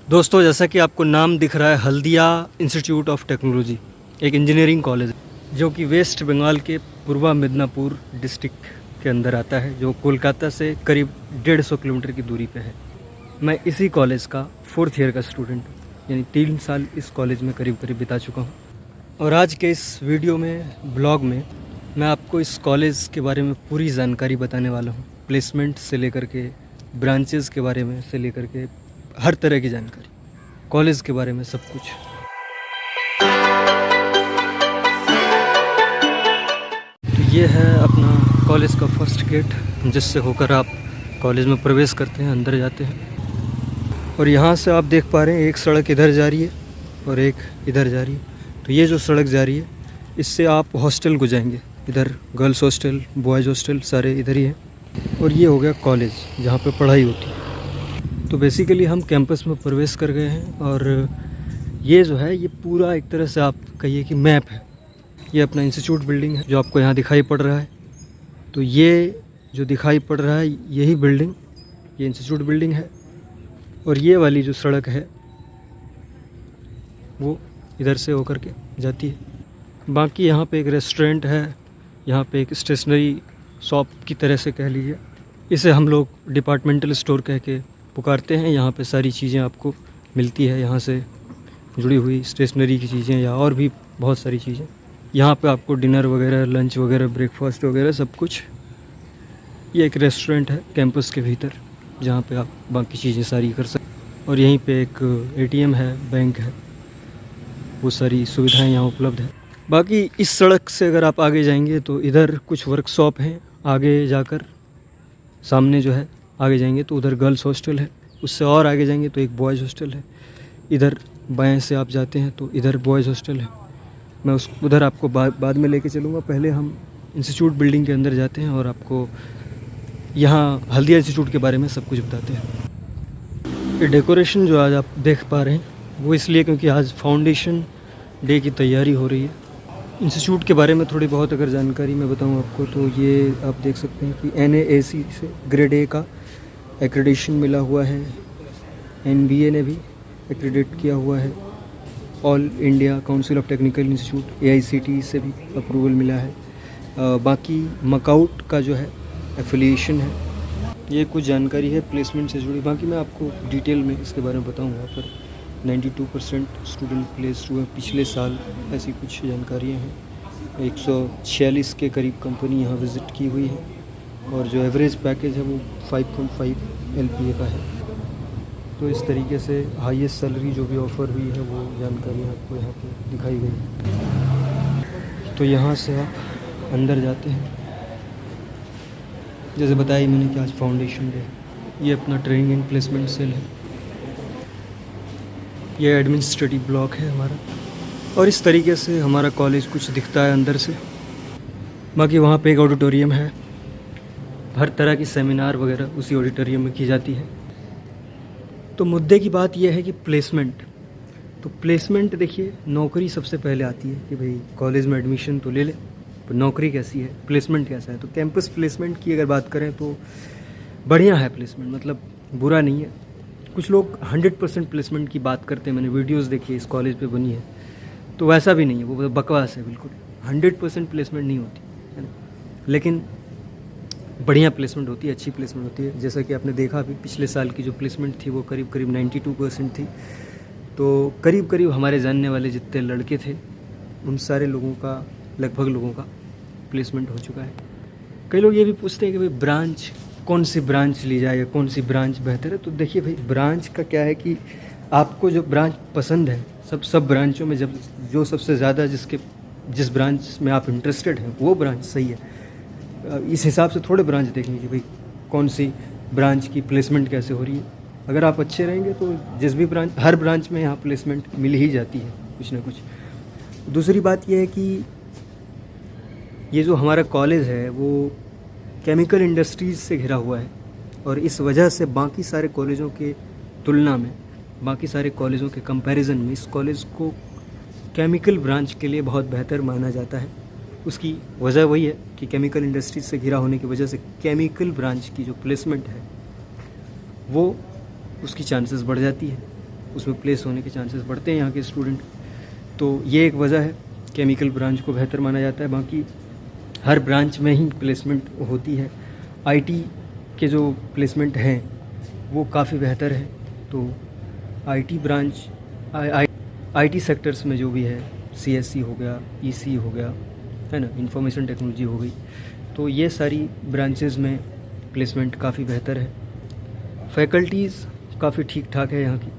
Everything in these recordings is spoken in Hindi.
दोस्तों, जैसा कि आपको नाम दिख रहा है, हल्दिया इंस्टीट्यूट ऑफ टेक्नोलॉजी एक इंजीनियरिंग कॉलेज है जो कि वेस्ट बंगाल के पूर्वा मिदनापुर डिस्ट्रिक्ट के अंदर आता है, जो कोलकाता से करीब 150 किलोमीटर की दूरी पे है। मैं इसी कॉलेज का 4th ईयर का स्टूडेंट हूँ, यानी 3 साल इस कॉलेज में करीब बिता चुका हूँ। और आज के इस वीडियो में, ब्लॉग में, मैं आपको इस कॉलेज के बारे में पूरी जानकारी बताने वाला हूँ। प्लेसमेंट से लेकर के, ब्रांचेस के बारे में से लेकर के, हर तरह की जानकारी, कॉलेज के बारे में, सब कुछ। तो ये है अपना कॉलेज का फर्स्ट गेट, जिससे होकर आप कॉलेज में प्रवेश करते हैं, अंदर जाते हैं। और यहाँ से आप देख पा रहे हैं, एक सड़क इधर जा रही है और एक इधर जा रही है। तो ये जो सड़क जा रही है, इससे आप हॉस्टल को जाएंगे। इधर गर्ल्स हॉस्टल, बॉयज़ हॉस्टल सारे इधर ही है। और ये हो गया कॉलेज, जहाँ पे पढ़ाई होती है। तो बेसिकली हम कैंपस में प्रवेश कर गए हैं। और ये जो है, ये पूरा एक तरह से आप कहिए कि मैप है। ये अपना इंस्टीट्यूट बिल्डिंग है जो आपको यहाँ दिखाई पड़ रहा है। तो ये जो दिखाई पड़ रहा है, यही बिल्डिंग, ये इंस्टीट्यूट बिल्डिंग है। और ये वाली जो सड़क है वो इधर से होकर के जाती है। बाकी यहाँ पे एक रेस्टोरेंट है, यहाँ पे एक स्टेशनरी शॉप की तरह से कह लीजिए। इसे हम लोग डिपार्टमेंटल स्टोर कह के पुकारते हैं। यहाँ पे सारी चीज़ें आपको मिलती है, यहाँ से जुड़ी हुई स्टेशनरी की चीज़ें या और भी बहुत सारी चीज़ें। यहाँ पे आपको डिनर वगैरह, लंच वगैरह, ब्रेकफास्ट वगैरह सब कुछ। ये एक रेस्टोरेंट है कैंपस के भीतर, जहाँ पे आप बाकी चीज़ें सारी कर सकते। और यहीं पे एक ATM है, बैंक है, वो सारी सुविधाएं यहाँ उपलब्ध है। बाकी इस सड़क से अगर आप आगे जाएंगे तो इधर कुछ वर्कशॉप हैं। आगे जाकर सामने जो है, आगे जाएंगे तो उधर गर्ल्स हॉस्टल है। उससे और आगे जाएंगे तो एक बॉयज़ हॉस्टल है। इधर बाएं से आप जाते हैं तो इधर बॉयज़ हॉस्टल है। मैं उधर आपको बाद में लेके चलूँगा। पहले हम इंस्टीट्यूट बिल्डिंग के अंदर जाते हैं और आपको यहाँ हल्दिया इंस्टीट्यूट के बारे में सब कुछ बताते हैं। ये डेकोरेशन जो आज आप देख पा रहे हैं, वो इसलिए क्योंकि आज फाउंडेशन डे की तैयारी हो रही है। इंस्टीट्यूट के बारे में थोड़ी बहुत अगर जानकारी मैं बताऊं आपको, तो ये आप देख सकते हैं कि NAAC से ग्रेड A का एक्रेडिशन मिला हुआ है। NBA ने भी एक्रेडिट किया हुआ है। All India council of technical institute AICTE से भी अप्रूवल मिला है। बाकी मकाउट का जो है एफिलिएशन है। ये कुछ जानकारी है प्लेसमेंट से जुड़ी। बाकी मैं आपको डिटेल में इसके बारे में बताऊँगा। पर 92% स्टूडेंट प्लेस्ड हुए पिछले साल, ऐसी कुछ जानकारियाँ हैं। 146 के करीब कंपनी यहाँ विज़िट की हुई है। और जो एवरेज पैकेज है वो 5.5 LPA का है। तो इस तरीके से हाईएस्ट सैलरी जो भी ऑफ़र हुई है, वो जानकारी आपको यहाँ पे दिखाई गई। तो यहाँ से आप अंदर जाते हैं। जैसे बताया मैंने कि आज फाउंडेशन डे। ये अपना ट्रेनिंग एंड प्लेसमेंट सेल है। ये एडमिनिस्ट्रेटिव ब्लॉक है हमारा। और इस तरीके से हमारा कॉलेज कुछ दिखता है अंदर से। बाकी वहाँ पे एक ऑडिटोरियम है, हर तरह की सेमिनार वगैरह उसी ऑडिटोरियम में की जाती है। तो मुद्दे की बात यह है कि प्लेसमेंट। तो प्लेसमेंट देखिए, नौकरी सबसे पहले आती है कि भाई कॉलेज में एडमिशन तो ले ले, पर नौकरी कैसी है, प्लेसमेंट कैसा है। तो कैंपस प्लेसमेंट की अगर बात करें तो बढ़िया है प्लेसमेंट, मतलब बुरा नहीं है। कुछ लोग 100% प्लेसमेंट की बात करते हैं, मैंने वीडियोस देखी इस कॉलेज पे बनी है, तो वैसा भी नहीं है, वो बकवास है बिल्कुल। 100% प्लेसमेंट नहीं होती है ना, लेकिन बढ़िया प्लेसमेंट होती है, अच्छी प्लेसमेंट होती है। जैसा कि आपने देखा अभी पिछले साल की जो प्लेसमेंट थी वो करीब 92% थी। तो करीब हमारे जानने वाले जितने लड़के थे, उन सारे लोगों का, लगभग लोगों का प्लेसमेंट हो चुका है। कई लोग ये भी पूछते हैं कि भाई ब्रांच, कौन सी ब्रांच ली जाए या कौन सी ब्रांच बेहतर है। तो देखिए भाई, ब्रांच का क्या है कि आपको जो ब्रांच पसंद है, सब ब्रांचों में जब जो सबसे ज़्यादा जिस ब्रांच में आप इंटरेस्टेड हैं, वो ब्रांच सही है। इस हिसाब से थोड़े ब्रांच देखेंगे कि भाई कौन सी ब्रांच की प्लेसमेंट कैसे हो रही है। अगर आप अच्छे रहेंगे तो जिस भी ब्रांच, हर ब्रांच में यहाँ प्लेसमेंट मिल ही जाती है कुछ ना कुछ। दूसरी बात यह है कि ये जो हमारा कॉलेज है वो केमिकल इंडस्ट्रीज़ से घिरा हुआ है। और इस वजह से बाकी सारे कॉलेजों के तुलना में, बाकी सारे कॉलेजों के कंपैरिजन में, इस कॉलेज को केमिकल ब्रांच के लिए बहुत बेहतर माना जाता है। उसकी वजह वही है कि केमिकल इंडस्ट्रीज से घिरा होने की वजह से केमिकल ब्रांच की जो प्लेसमेंट है वो उसकी चांसेस बढ़ जाती है। उसमें प्लेस होने के चांसेस बढ़ते हैं यहाँ के स्टूडेंट। तो ये एक वजह है, केमिकल ब्रांच को बेहतर माना जाता है। बाकी हर ब्रांच में ही प्लेसमेंट होती है। आईटी के जो प्लेसमेंट हैं वो काफ़ी बेहतर है। तो आईटी ब्रांच आईटी सेक्टर्स में जो भी है, सीएससी हो गया, ईसी हो गया, है ना, इंफॉर्मेशन टेक्नोलॉजी हो गई, तो ये सारी ब्रांचेस में प्लेसमेंट काफ़ी बेहतर है। फैकल्टीज़ काफ़ी ठीक ठाक है यहाँ की,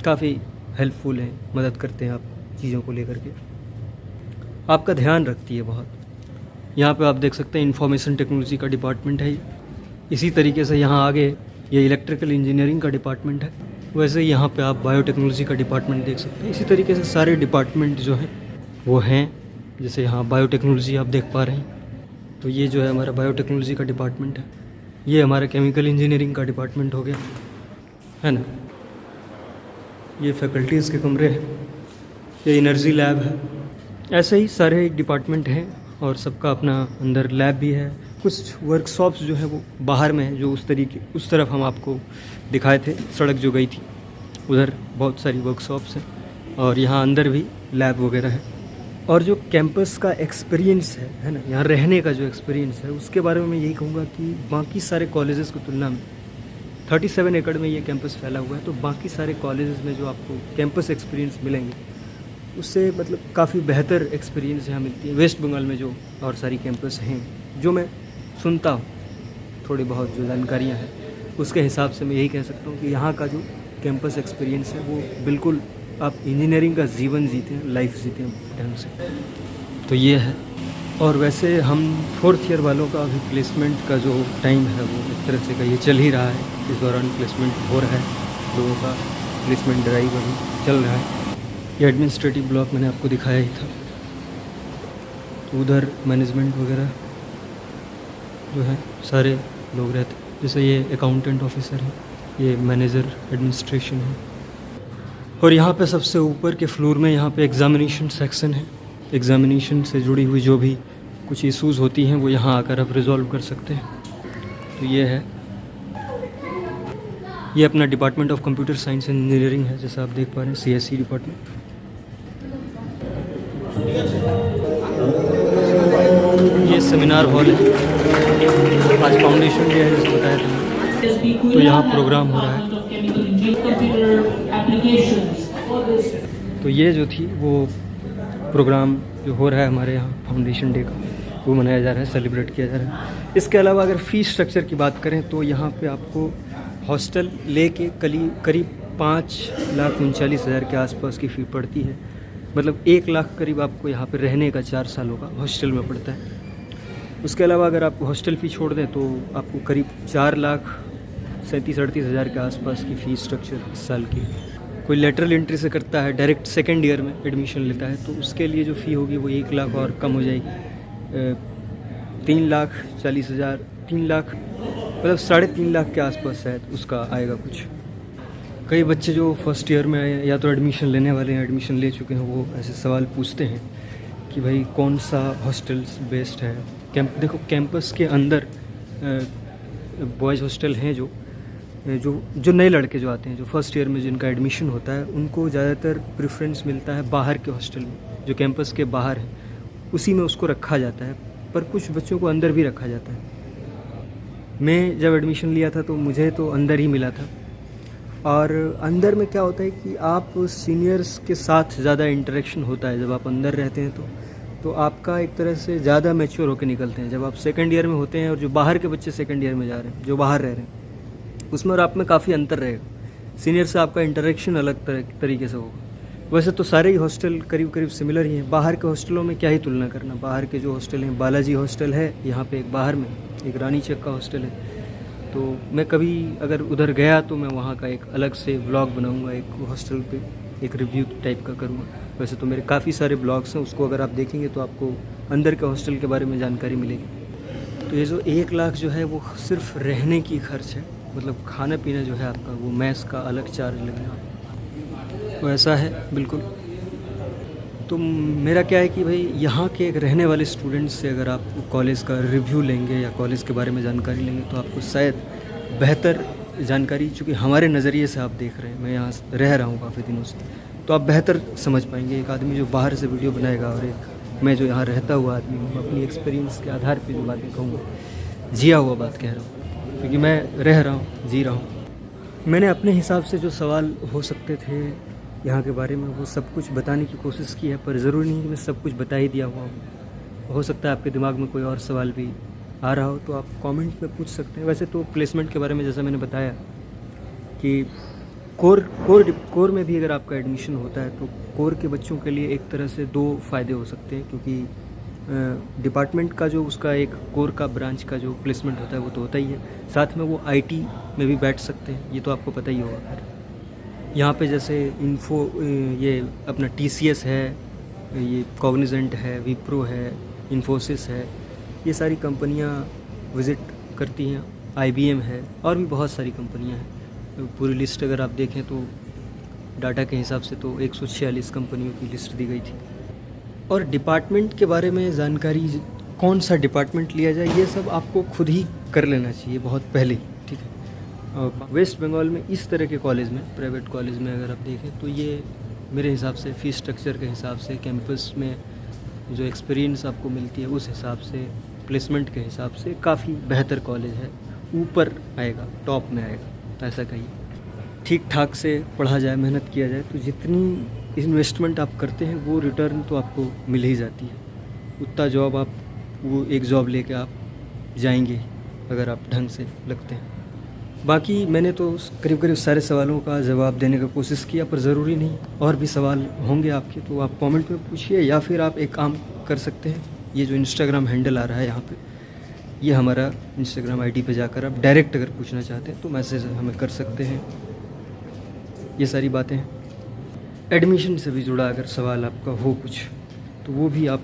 काफ़ी हेल्पफुल हैं, मदद करते हैं आप चीज़ों को लेकर के, आपका ध्यान रखती है बहुत। यहाँ पे आप देख सकते हैं इंफॉर्मेशन टेक्नोलॉजी का डिपार्टमेंट है। इसी तरीके से यहाँ आगे ये इलेक्ट्रिकल इंजीनियरिंग का डिपार्टमेंट है। वैसे ही यहाँ पे आप बायोटेक्नोलॉजी का डिपार्टमेंट देख सकते हैं। इसी तरीके से सारे डिपार्टमेंट जो हैं वो हैं। जैसे यहाँ बायोटेक्नोलॉजी आप देख पा रहे हैं, तो ये जो है हमारा बायोटेक्नोलॉजी का डिपार्टमेंट है। ये हमारा केमिकल इंजीनियरिंग का डिपार्टमेंट हो गया, है ना। ये फैकल्टीज़ के कमरे हैं, ये एनर्जी लैब है। ऐसे ही सारे डिपार्टमेंट हैं और सबका अपना अंदर लैब भी है। कुछ वर्कशॉप्स जो है वो बाहर में है, जो उस तरफ हम आपको दिखाए थे, सड़क जो गई थी उधर बहुत सारी वर्कशॉप्स हैं और यहाँ अंदर भी लैब वगैरह है। और जो कैंपस का एक्सपीरियंस है ना, यहाँ रहने का जो एक्सपीरियंस है, उसके बारे में मैं यही कहूँगा कि बाकी सारे कॉलेजेस की तुलना में 37 एकड़ में ये कैंपस फैला हुआ है, तो बाकी सारे कॉलेजेस में जो आपको कैंपस एक्सपीरियंस मिलेंगे उससे मतलब काफ़ी बेहतर एक्सपीरियंस यहाँ मिलती है। वेस्ट बंगाल में जो और सारी कैंपस हैं, जो मैं सुनता हूँ, थोड़ी बहुत जो जानकारियाँ हैं, उसके हिसाब से मैं यही कह सकता हूँ कि यहाँ का जो कैंपस एक्सपीरियंस है वो बिल्कुल आप इंजीनियरिंग का जीवन जीते हैं, लाइफ जीते हैं ढंग से। तो ये है। और वैसे हम 4th ईयर वालों का अभी प्लेसमेंट का जो टाइम है वो एक तरह से कहिए चल ही रहा है। इस दौरान प्लेसमेंट हो रहा है, लोगों का प्लेसमेंट ड्राइव अभी चल रहा है। ये एडमिनिस्ट्रेटिव ब्लॉक मैंने आपको दिखाया ही था। तो उधर मैनेजमेंट वगैरह जो है सारे लोग रहते हैं। जैसे ये अकाउंटेंट ऑफिसर है, ये मैनेजर एडमिनिस्ट्रेशन है। और यहाँ पे सबसे ऊपर के फ्लोर में यहाँ पे एग्ज़ामिनेशन सेक्शन है। एग्ज़ामिनेशन से जुड़ी हुई जो भी कुछ इश्यूज़ होती हैं वो यहाँ आकर आप रिजॉल्व कर सकते हैं। तो ये है, ये अपना department of computer science and engineering है, जैसा आप देख पा रहे हैं, सीएससी डिपार्टमेंट। ये सेमिनार हॉल है, आज फाउंडेशन डे है जैसे बताया था। तो यहाँ प्रोग्राम हो रहा है। तो ये जो थी वो प्रोग्राम जो हो रहा है हमारे यहाँ फाउंडेशन डे का, वो मनाया जा रहा है, सेलिब्रेट किया जा रहा है। इसके अलावा अगर फ़ीस स्ट्रक्चर की बात करें तो यहाँ पे आपको हॉस्टल लेके करीब 5,39,000 के आसपास की फ़ी पड़ती है। मतलब 1 लाख करीब आपको यहाँ पे रहने का 4 सालों का हॉस्टल में पड़ता है। उसके अलावा अगर आप हॉस्टल फ़ी छोड़ दें तो आपको करीब 4,37,38,000 के आसपास की फ़ीस स्ट्रक्चर इस साल की। कोई लेटरल एंट्री से करता है, डायरेक्ट सेकेंड ईयर में एडमिशन लेता है, तो उसके लिए जो फ़ी होगी वो 1 लाख और कम हो जाएगी। 3,40,000, 3 लाख मतलब 3.5 लाख के आसपास शायद उसका आएगा कुछ। कई बच्चे जो फर्स्ट ईयर में आए या तो एडमिशन लेने वाले हैं, एडमिशन ले चुके हैं, वो ऐसे सवाल पूछते हैं कि भाई कौन सा हॉस्टल्स बेस्ट है। देखो कैंपस के अंदर बॉयज़ हॉस्टल हैं जो नए लड़के जो आते हैं, जो फर्स्ट ईयर में जिनका एडमिशन होता है, उनको ज़्यादातर प्रेफरेंस मिलता है बाहर के हॉस्टल में, जो कैंपस के बाहर है उसी में उसको रखा जाता है। पर कुछ बच्चों को अंदर भी रखा जाता है। मैं जब एडमिशन लिया था तो मुझे तो अंदर ही मिला था। और अंदर में क्या होता है कि आप सीनियर्स के साथ ज़्यादा इंटरेक्शन होता है। जब आप अंदर रहते हैं तो आपका एक तरह से ज़्यादा मैच्योर होकर निकलते हैं। जब आप सेकंड ईयर में होते हैं और जो बाहर के बच्चे सेकंड ईयर में जा रहे हैं, जो बाहर रह रहे हैं, उसमें और आप में काफ़ी अंतर रहेगा। सीनियर से आपका इंटरेक्शन अलग तरीके से होगा। वैसे तो सारे ही हॉस्टल करीब सिमिलर ही हैं। बाहर के हॉस्टलों में क्या ही तुलना करना। बाहर के जो हॉस्टल हैं, बालाजी हॉस्टल है यहाँ पे, एक बाहर में एक रानी चक का हॉस्टल है। तो मैं कभी अगर उधर गया तो मैं वहाँ का एक अलग से व्लॉग बनाऊँगा, एक हॉस्टल पे एक रिव्यू टाइप का करूँगा। वैसे तो मेरे काफ़ी सारे ब्लॉग्स हैं, उसको अगर आप देखेंगे तो आपको अंदर के हॉस्टल के बारे में जानकारी मिलेगी। तो ये जो 1 लाख जो है वो सिर्फ रहने की खर्च है, मतलब खाना पीना जो है आपका वो मैस का अलग चार्ज लगेगा। तो ऐसा है बिल्कुल। तो मेरा क्या है कि भाई यहाँ के एक रहने वाले स्टूडेंट्स से अगर आप कॉलेज का रिव्यू लेंगे या कॉलेज के बारे में जानकारी लेंगे तो आपको शायद बेहतर जानकारी चूँकि हमारे नज़रिए से आप देख रहे हैं, मैं यहाँ रह रहा हूँ काफ़ी दिनों से, तो आप बेहतर समझ पाएंगे। एक आदमी जो बाहर से वीडियो बनाएगा और एक मैं जो यहाँ रहता हुआ आदमी हूँ, अपनी एक्सपीरियंस के आधार पर जो बातें कहूँगा, जिया हुआ बात कह रहा हूँ, क्योंकि मैं रह रहा हूँ, जी रहा हूँ। मैंने अपने हिसाब से जो सवाल हो सकते थे यहाँ के बारे में वो सब कुछ बताने की कोशिश की है, पर ज़रूरी नहीं कि मैं सब कुछ बता ही दिया हुआ हूँ। हो सकता है आपके दिमाग में कोई और सवाल भी आ रहा हो, तो आप कमेंट में पूछ सकते हैं। वैसे तो प्लेसमेंट के बारे में जैसा मैंने बताया कि कोर में भी अगर आपका एडमिशन होता है तो कोर के बच्चों के लिए एक तरह से 2 फ़ायदे हो सकते हैं, क्योंकि डिपार्टमेंट का जो उसका एक कोर का ब्रांच का जो प्लेसमेंट होता है वो तो होता ही है, साथ में वो आईटी में भी बैठ सकते हैं, ये तो आपको पता ही होगा। खैर यहाँ पे जैसे ये अपना TCS है, ये कॉग्निजेंट है, विप्रो है, इन्फोसिस है, ये सारी कंपनियाँ विज़िट करती हैं। IBM है और भी बहुत सारी कंपनियाँ हैं। पूरी लिस्ट अगर आप देखें तो डाटा के हिसाब से तो 146 कंपनियों की लिस्ट दी गई थी। और डिपार्टमेंट के बारे में जानकारी, कौन सा डिपार्टमेंट लिया जाए, ये सब आपको खुद ही कर लेना चाहिए बहुत पहले, ठीक है। वेस्ट बंगाल में इस तरह के कॉलेज में, प्राइवेट कॉलेज में अगर आप देखें तो ये मेरे हिसाब से फ़ीस स्ट्रक्चर के हिसाब से, कैंपस में जो एक्सपीरियंस आपको मिलती है उस हिसाब से, प्लेसमेंट के हिसाब से काफ़ी बेहतर कॉलेज है, ऊपर आएगा, टॉप में आएगा, ऐसा कहिए। ठीक ठाक से पढ़ा जाए, मेहनत किया जाए तो जितनी इन्वेस्टमेंट आप करते हैं वो रिटर्न तो आपको मिल ही जाती है। उतना जॉब आप वो एक जॉब लेके आप जाएंगे अगर आप ढंग से लगते हैं। बाकी मैंने तो करीब सारे सवालों का जवाब देने का कोशिश किया, पर ज़रूरी नहीं, और भी सवाल होंगे आपके तो आप कमेंट में पूछिए, या फिर आप एक काम कर सकते हैं, ये जो इंस्टाग्राम हैंडल आ रहा है यहाँ पे, ये हमारा इंस्टाग्राम आईडी पे जाकर आप डायरेक्ट अगर पूछना चाहते हैं तो मैसेज हमें कर सकते हैं। ये सारी बातें हैं। एडमिशन से भी जुड़ा अगर सवाल आपका हो कुछ तो वो भी आप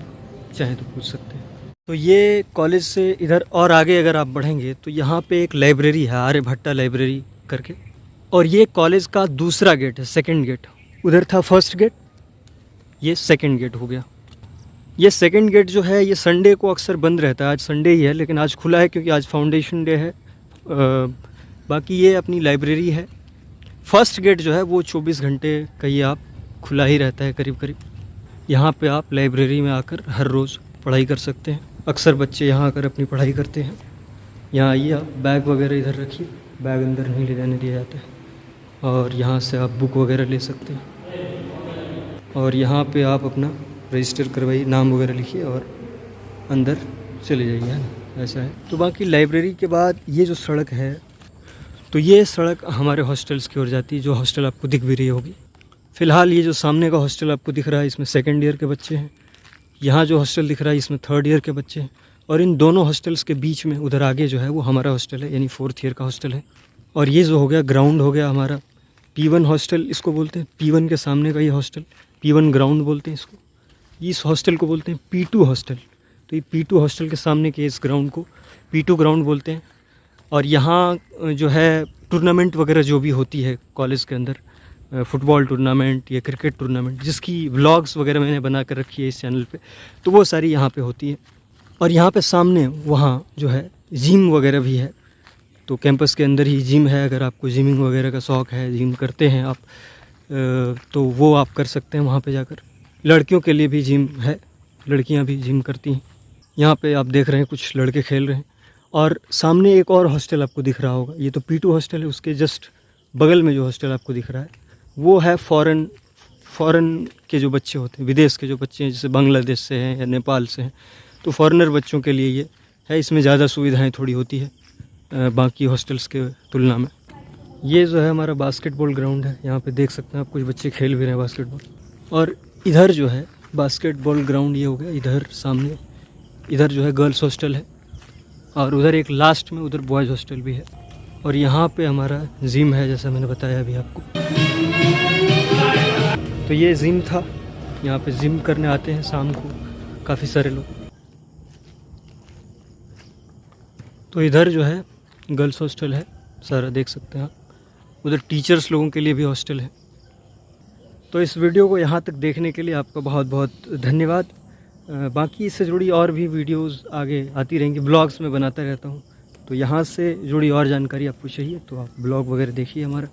चाहें तो पूछ सकते हैं। तो ये कॉलेज से इधर और आगे अगर आप बढ़ेंगे तो यहाँ पे एक लाइब्रेरी है, आर्यभट्टा लाइब्रेरी करके, और ये कॉलेज का दूसरा गेट है, सेकंड गेट। उधर था फर्स्ट गेट, ये सेकंड गेट हो गया। ये सेकंड गेट जो है ये संडे को अक्सर बंद रहता है, आज संडे ही है लेकिन आज खुला है क्योंकि आज फाउंडेशन डे है। बाकी ये अपनी लाइब्रेरी है। फर्स्ट गेट जो है वो 24 घंटे कहिए आप खुला ही रहता है करीब। यहाँ पे आप लाइब्रेरी में आकर हर रोज़ पढ़ाई कर सकते हैं। अक्सर बच्चे यहाँ आकर अपनी पढ़ाई करते हैं। यहाँ आइए, आप बैग वगैरह इधर रखिए, बैग अंदर नहीं ले जाने दिया जाता है, और यहाँ से आप बुक वगैरह ले सकते हैं। और यहाँ पे आप अपना रजिस्टर करवाइए, नाम वगैरह लिखिए और अंदर चले जाइए, है ना, ऐसा है। तो बाकी लाइब्रेरी के बाद ये जो सड़क है, तो ये सड़क हमारे हॉस्टल्स की ओर जाती है, जो हॉस्टल आपको दिख भी रही होगी। फ़िलहाल ये जो सामने का हॉस्टल आपको दिख रहा है इसमें सेकेंड ईयर के बच्चे हैं। यहाँ जो हॉस्टल दिख रहा है इसमें थर्ड ईयर के बच्चे हैं, और इन दोनों हॉस्टल्स के बीच में उधर आगे जो है वो हमारा हॉस्टल है, यानी 4th ईयर का हॉस्टल है। और ये जो हो गया ग्राउंड हो गया हमारा P1 हॉस्टल, इसको बोलते हैं। P1 के सामने का ये हॉस्टल P1 ग्राउंड बोलते हैं इसको। इस हॉस्टल को बोलते हैं P2 हॉस्टल। तो ये P2 हॉस्टल के सामने के इस ग्राउंड को P2 ग्राउंड बोलते हैं। और यहाँ जो है टूर्नामेंट वगैरह जो भी होती है कॉलेज के अंदर, फुटबॉल टूर्नामेंट या क्रिकेट टूर्नामेंट, जिसकी व्लॉग्स वगैरह मैंने बना कर रखी है इस चैनल पे, तो वो सारी यहाँ पे होती है। और यहाँ पे सामने वहाँ जो है जिम वगैरह भी है, तो कैंपस के अंदर ही जिम है। अगर आपको जिमिंग वगैरह का शौक़ है, जिम करते हैं आप, तो वो आप कर सकते हैं वहाँ पे जाकर। लड़कियों के लिए भी जिम है, लड़कियाँ भी जिम करती हैं। यहाँ पे आप देख रहे हैं कुछ लड़के खेल रहे हैं। और सामने एक और हॉस्टल आपको दिख रहा होगा, ये तो P2 हॉस्टल है, उसके जस्ट बगल में जो हॉस्टल आपको दिख रहा है वो है फ़ॉरेन के जो बच्चे होते हैं, विदेश के जो बच्चे हैं, जैसे बांग्लादेश से हैं या नेपाल से हैं, तो फॉरेनर बच्चों के लिए ये है। इसमें ज़्यादा सुविधाएं थोड़ी होती है बाकी हॉस्टल्स के तुलना में। ये जो है हमारा बास्केटबॉल ग्राउंड है, यहाँ पे देख सकते हैं आप कुछ बच्चे खेल भी रहे हैं बास्केटबॉल। और इधर जो है बास्केटबॉल ग्राउंड ये हो गया, इधर सामने इधर जो है गर्ल्स हॉस्टल है, और उधर एक लास्ट में उधर बॉयज़ हॉस्टल भी है। और यहाँ पे हमारा जिम है, जैसा मैंने बताया अभी आपको। तो ये जिम था, यहाँ पे जिम करने आते हैं शाम को काफ़ी सारे लोग। तो इधर जो है गर्ल्स हॉस्टल है सारा, देख सकते हैं आप। उधर टीचर्स लोगों के लिए भी हॉस्टल है। तो इस वीडियो को यहाँ तक देखने के लिए आपका बहुत बहुत धन्यवाद। बाकी इससे जुड़ी और भी वीडियोस आगे आती रहेंगी, ब्लॉग्स में बनाता रहता हूँ, तो यहाँ से जुड़ी और जानकारी आपको चाहिए तो आप ब्लॉग वगैरह देखिए हमारा।